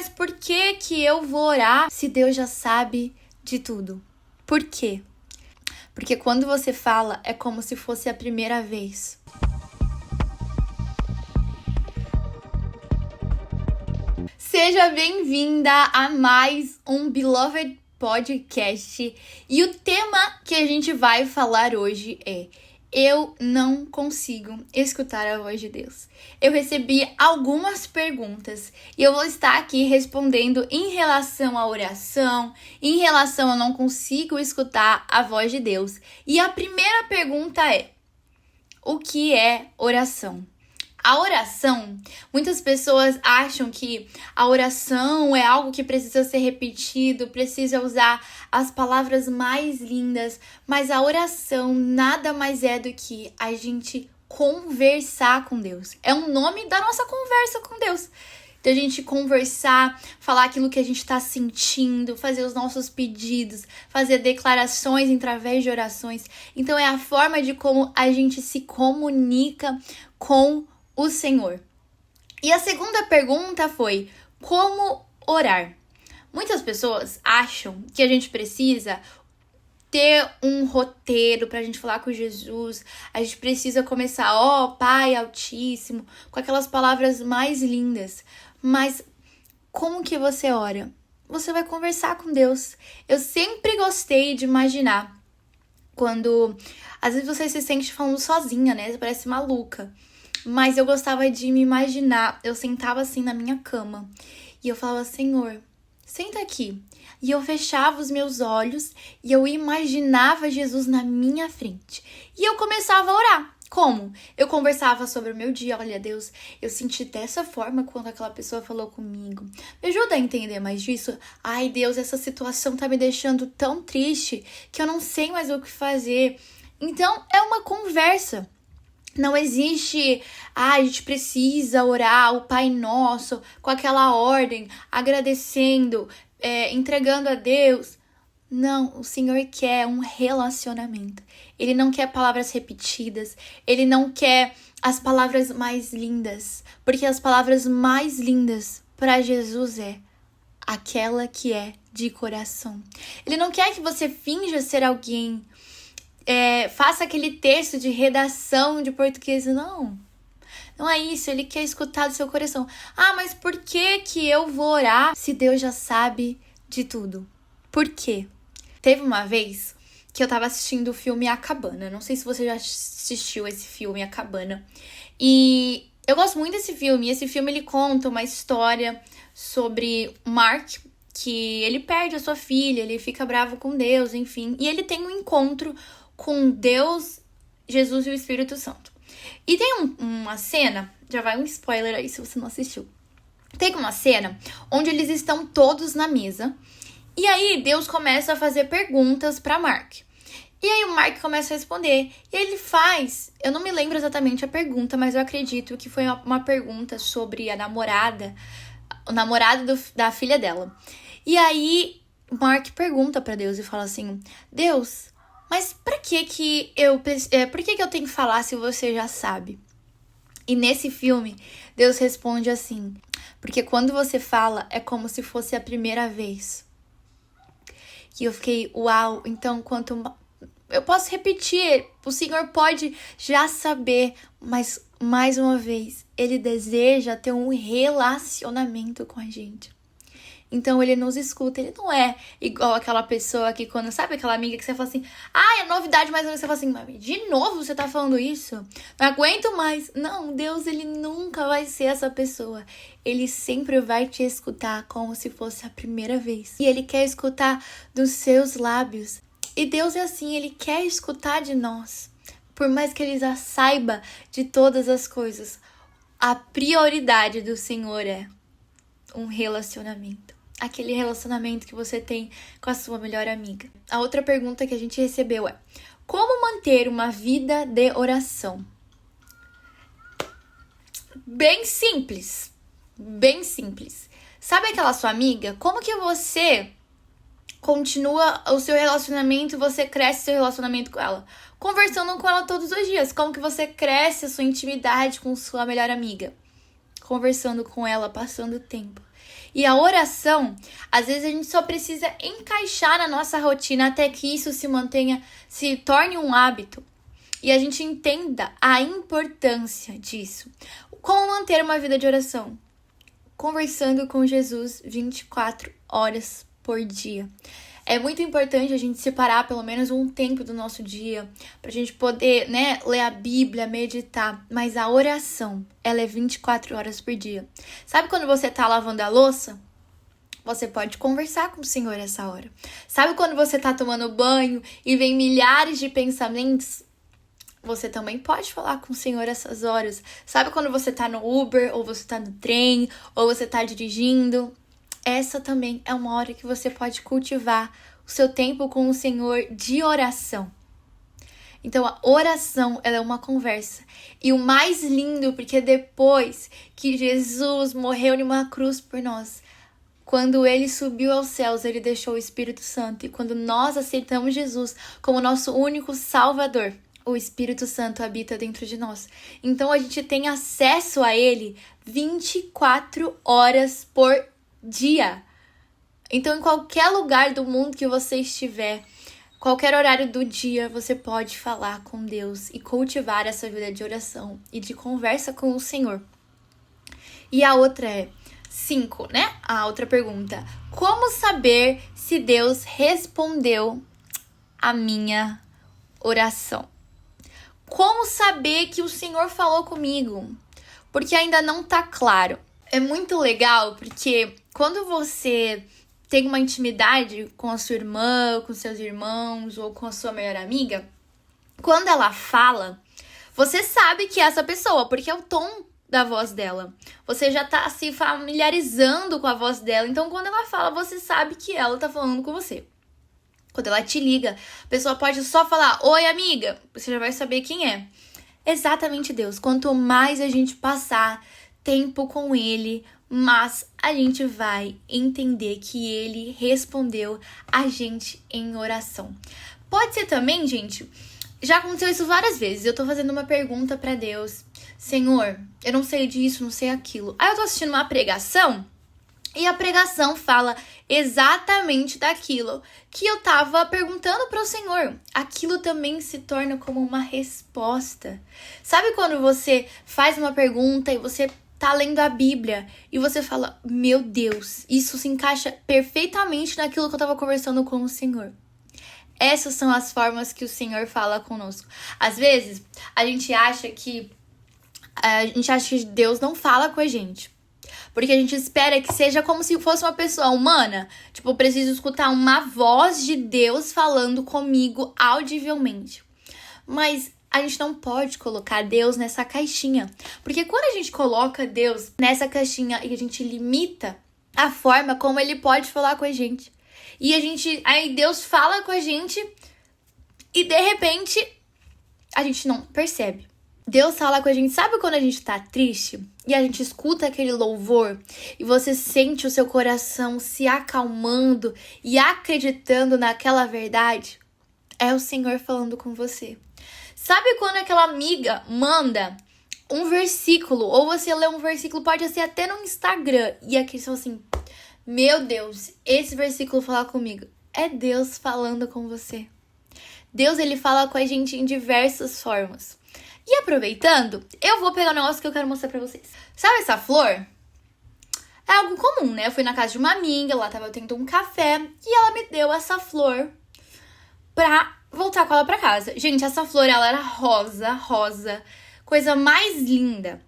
mas por que eu vou orar se Deus já sabe de tudo? Por quê? Porque quando você fala, é como se fosse a primeira vez. Seja bem-vinda a mais um Beloved Podcast. E o tema que a gente vai falar hoje é: eu não consigo escutar a voz de Deus. Eu recebi algumas perguntas e eu vou estar aqui respondendo em relação à oração, em relação a não consigo escutar a voz de Deus. E a primeira pergunta é: o que é oração? A oração, muitas pessoas acham que a oração é algo que precisa ser repetido, precisa usar as palavras mais lindas, mas a oração nada mais é do que a gente conversar com Deus. É um nome da nossa conversa com Deus. Da gente conversar, falar aquilo que a gente está sentindo, fazer os nossos pedidos, fazer declarações através de orações. Então é a forma de como a gente se comunica com o Senhor. E a segunda pergunta foi: como orar? Muitas pessoas acham que a gente precisa ter um roteiro pra gente falar com Jesus. A gente precisa começar, ó Pai Altíssimo, com aquelas palavras mais lindas. Mas como que você ora? Você vai conversar com Deus. Eu sempre gostei de imaginar quando às vezes você se sente falando sozinha, né? Você parece maluca. Mas eu gostava de me imaginar, eu sentava assim na minha cama e eu falava: Senhor, senta aqui. E eu fechava os meus olhos e eu imaginava Jesus na minha frente. E eu começava a orar. Como? Eu conversava sobre o meu dia. Olha, Deus, eu senti dessa forma quando aquela pessoa falou comigo. Me ajuda a entender mais disso? Ai, Deus, essa situação tá me deixando tão triste que eu não sei mais o que fazer. Então, é uma conversa. Não existe, a gente precisa orar o Pai Nosso com aquela ordem, agradecendo, entregando a Deus. Não, o Senhor quer um relacionamento. Ele não quer palavras repetidas, Ele não quer as palavras mais lindas, porque as palavras mais lindas para Jesus é aquela que é de coração. Ele não quer que você finja ser alguém, faça aquele texto de redação de português. Não é isso. Ele quer escutar do seu coração. Ah, mas por que eu vou orar se Deus já sabe de tudo? Por quê? Teve uma vez que eu tava assistindo o filme A Cabana. Não sei se você já assistiu esse filme, A Cabana. E eu gosto muito desse filme. E esse filme, ele conta uma história sobre Mark, que ele perde a sua filha, ele fica bravo com Deus, enfim. E ele tem um encontro com Deus, Jesus e o Espírito Santo. E tem uma cena, já vai um spoiler aí se você não assistiu. Tem uma cena onde eles estão todos na mesa. E aí Deus começa a fazer perguntas para Mark. E aí o Mark começa a responder. E ele faz, eu não me lembro exatamente a pergunta, mas eu acredito que foi uma pergunta sobre o namorado da filha dela. E aí Mark pergunta para Deus e fala assim: Deus, mas por que eu tenho que falar se você já sabe? E nesse filme, Deus responde assim: porque quando você fala, é como se fosse a primeira vez. E eu fiquei, uau, então eu posso repetir, o Senhor pode já saber, mas mais uma vez, Ele deseja ter um relacionamento com a gente. Então ele nos escuta, ele não é igual aquela pessoa que quando, sabe aquela amiga que você fala assim: é novidade, mas você fala assim: mas de novo você tá falando isso? Não aguento mais. Não, Deus, ele nunca vai ser essa pessoa. Ele sempre vai te escutar como se fosse a primeira vez. E ele quer escutar dos seus lábios. E Deus é assim, ele quer escutar de nós. Por mais que ele já saiba de todas as coisas, a prioridade do Senhor é um relacionamento. Aquele relacionamento que você tem com a sua melhor amiga. A outra pergunta que a gente recebeu é: como manter uma vida de oração? Bem simples. Bem simples. Sabe aquela sua amiga? Como que você continua o seu relacionamento, você cresce seu relacionamento com ela? Conversando com ela todos os dias. Como que você cresce a sua intimidade com sua melhor amiga? Conversando com ela, passando tempo. E a oração, às vezes a gente só precisa encaixar na nossa rotina até que isso se torne um hábito. E a gente entenda a importância disso. Como manter uma vida de oração? Conversando com Jesus 24 horas por dia. É muito importante a gente separar pelo menos um tempo do nosso dia pra gente poder, ler a Bíblia, meditar. Mas a oração, ela é 24 horas por dia. Sabe quando você tá lavando a louça? Você pode conversar com o Senhor essa hora. Sabe quando você tá tomando banho e vem milhares de pensamentos? Você também pode falar com o Senhor essas horas. Sabe quando você tá no Uber, ou você tá no trem, ou você tá dirigindo? Essa também é uma hora que você pode cultivar o seu tempo com o Senhor de oração. Então, a oração, ela é uma conversa. E o mais lindo, porque depois que Jesus morreu em uma cruz por nós, quando ele subiu aos céus, ele deixou o Espírito Santo. E quando nós aceitamos Jesus como nosso único Salvador, o Espírito Santo habita dentro de nós. Então, a gente tem acesso a ele 24 horas por dia. Então, em qualquer lugar do mundo que você estiver, qualquer horário do dia, você pode falar com Deus e cultivar essa vida de oração e de conversa com o Senhor. E a outra é 5, A outra pergunta. Como saber se Deus respondeu a minha oração? Como saber que o Senhor falou comigo? Porque ainda não tá claro. É muito legal porque quando você tem uma intimidade com a sua irmã, com seus irmãos ou com a sua melhor amiga, quando ela fala, você sabe que é essa pessoa, porque é o tom da voz dela. Você já tá se familiarizando com a voz dela, então quando ela fala, você sabe que ela tá falando com você. Quando ela te liga, a pessoa pode só falar, oi amiga, você já vai saber quem é. Exatamente, Deus. Quanto mais a gente passar tempo com ele, mas a gente vai entender que ele respondeu a gente em oração. Pode ser também, gente, já aconteceu isso várias vezes. Eu tô fazendo uma pergunta pra Deus. Senhor, eu não sei disso, não sei aquilo. Aí eu tô assistindo uma pregação e a pregação fala exatamente daquilo que eu tava perguntando pro Senhor. Aquilo também se torna como uma resposta. Sabe quando você faz uma pergunta e você tá lendo a Bíblia e você fala, meu Deus, isso se encaixa perfeitamente naquilo que eu tava conversando com o Senhor. Essas são as formas que o Senhor fala conosco. Às vezes, a gente acha que Deus não fala com a gente. Porque a gente espera que seja como se fosse uma pessoa humana. Tipo, eu preciso escutar uma voz de Deus falando comigo audivelmente. Mas a gente não pode colocar Deus nessa caixinha. Porque quando a gente coloca Deus nessa caixinha e a gente limita a forma como ele pode falar com a gente. E aí Deus fala com a gente e de repente a gente não percebe. Deus fala com a gente, sabe quando a gente tá triste e a gente escuta aquele louvor e você sente o seu coração se acalmando e acreditando naquela verdade? É o Senhor falando com você. Sabe quando aquela amiga manda um versículo, ou você lê um versículo, pode ser até no Instagram, e aqui são assim, meu Deus, esse versículo fala comigo. É Deus falando com você. Deus, ele fala com a gente em diversas formas. E aproveitando, eu vou pegar um negócio que eu quero mostrar pra vocês. Sabe essa flor? É algo comum, Eu fui na casa de uma amiga, ela tava tendo um café, e ela me deu essa flor pra voltar com ela pra casa. Gente, essa flor, ela era rosa, coisa mais linda.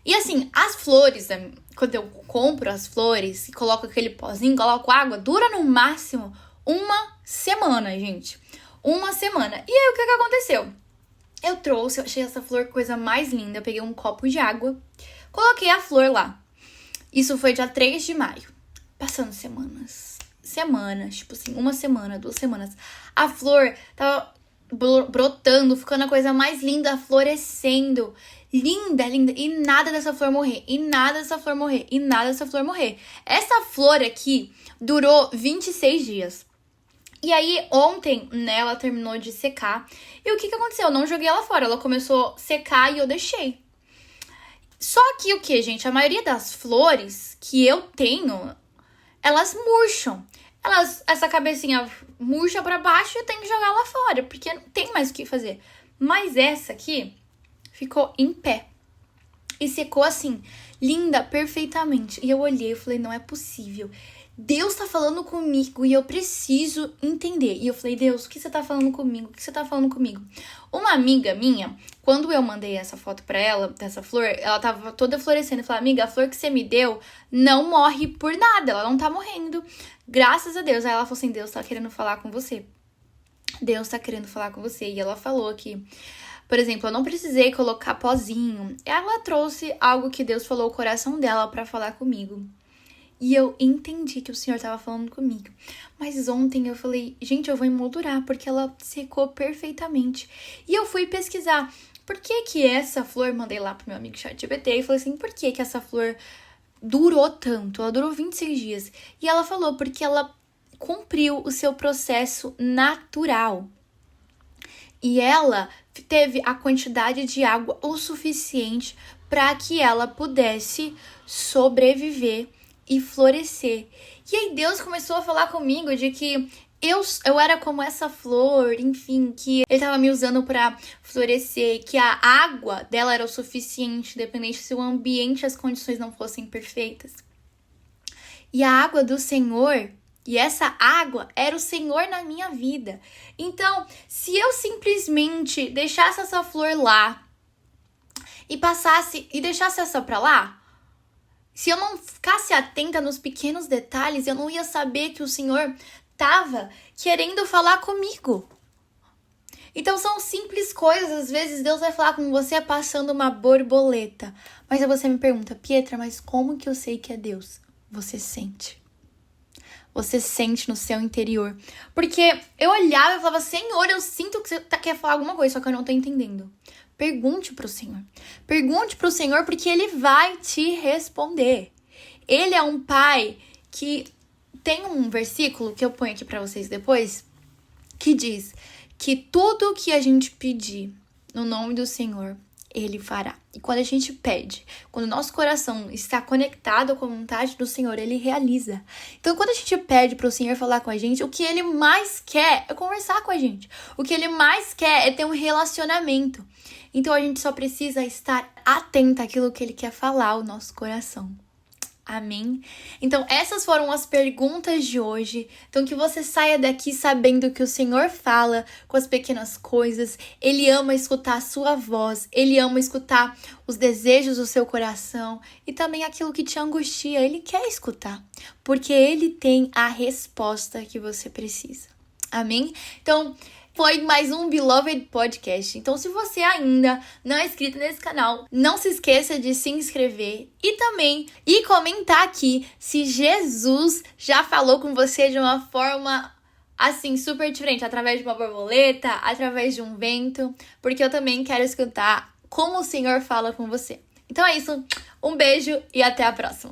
E assim, as flores, quando eu compro as flores e coloco aquele pozinho, coloco água, dura no máximo uma semana, gente. Uma semana. E aí, o que aconteceu? Eu achei essa flor coisa mais linda. Eu peguei um copo de água, coloquei a flor lá. Isso foi dia 3 de maio. Passando semanas, tipo assim, uma semana, 2 semanas. A flor tava brotando, ficando a coisa mais linda, florescendo. Linda. E nada dessa flor morrer. Essa flor aqui durou 26 dias. E aí, ontem, ela terminou de secar. E o que aconteceu? Eu não joguei ela fora. Ela começou a secar e eu deixei. Só que o que, gente? A maioria das flores que eu tenho elas murcham. Essa cabecinha murcha pra baixo e tem que jogar lá fora, porque não tem mais o que fazer. Mas essa aqui ficou em pé. E secou assim, linda, perfeitamente. E eu olhei e falei, não é possível. Deus tá falando comigo e eu preciso entender. E eu falei, Deus, o que você tá falando comigo? O que você tá falando comigo? Uma amiga minha, quando eu mandei essa foto pra ela, dessa flor, ela tava toda florescendo. Eu falei, amiga, a flor que você me deu não morre por nada. Ela não tá morrendo. Graças a Deus. Aí ela falou assim, Deus tá querendo falar com você. Deus tá querendo falar com você. E ela falou que, por exemplo, eu não precisei colocar pozinho. Ela trouxe algo que Deus falou ao coração dela pra falar comigo. E eu entendi que o Senhor tava falando comigo. Mas ontem eu falei, gente, eu vou emoldurar, porque ela secou perfeitamente. E eu fui pesquisar por que essa flor, mandei lá pro meu amigo ChatGPT e falei assim, por que essa flor durou tanto? Ela durou 26 dias. E ela falou, porque ela cumpriu o seu processo natural. E ela teve a quantidade de água o suficiente para que ela pudesse sobreviver e florescer. E aí Deus começou a falar comigo de que eu era como essa flor, enfim, que ele tava me usando para florescer, que a água dela era o suficiente, independente se o ambiente e as condições não fossem perfeitas. E a água do Senhor, e essa água era o Senhor na minha vida. Então, se eu simplesmente deixasse essa flor lá e passasse e deixasse essa pra lá, se eu não ficasse atenta nos pequenos detalhes, eu não ia saber que o Senhor estava querendo falar comigo. Então são simples coisas. Às vezes Deus vai falar com você passando uma borboleta. Mas aí você me pergunta, Pietra, mas como que eu sei que é Deus? Você sente. Você sente no seu interior. Porque eu olhava e falava, Senhor, eu sinto que você quer falar alguma coisa, só que eu não tô entendendo. Pergunte pro Senhor. Pergunte pro Senhor, porque Ele vai te responder. Ele é um pai que tem um versículo que eu ponho aqui pra vocês depois, que diz que tudo que a gente pedir no nome do Senhor, Ele fará. E quando a gente pede, quando o nosso coração está conectado com a vontade do Senhor, Ele realiza. Então, quando a gente pede para o Senhor falar com a gente, o que Ele mais quer é conversar com a gente. O que Ele mais quer é ter um relacionamento. Então, a gente só precisa estar atenta àquilo que Ele quer falar ao nosso coração. Amém? Então, essas foram as perguntas de hoje. Então, que você saia daqui sabendo que o Senhor fala com as pequenas coisas. Ele ama escutar a sua voz. Ele ama escutar os desejos do seu coração. E também aquilo que te angustia. Ele quer escutar. Porque Ele tem a resposta que você precisa. Amém? Então, foi mais um Beloved Podcast. Então, se você ainda não é inscrito nesse canal, não se esqueça de se inscrever e comentar aqui se Jesus já falou com você de uma forma assim super diferente, através de uma borboleta, através de um vento, porque eu também quero escutar como o Senhor fala com você. Então é isso, um beijo e até a próxima.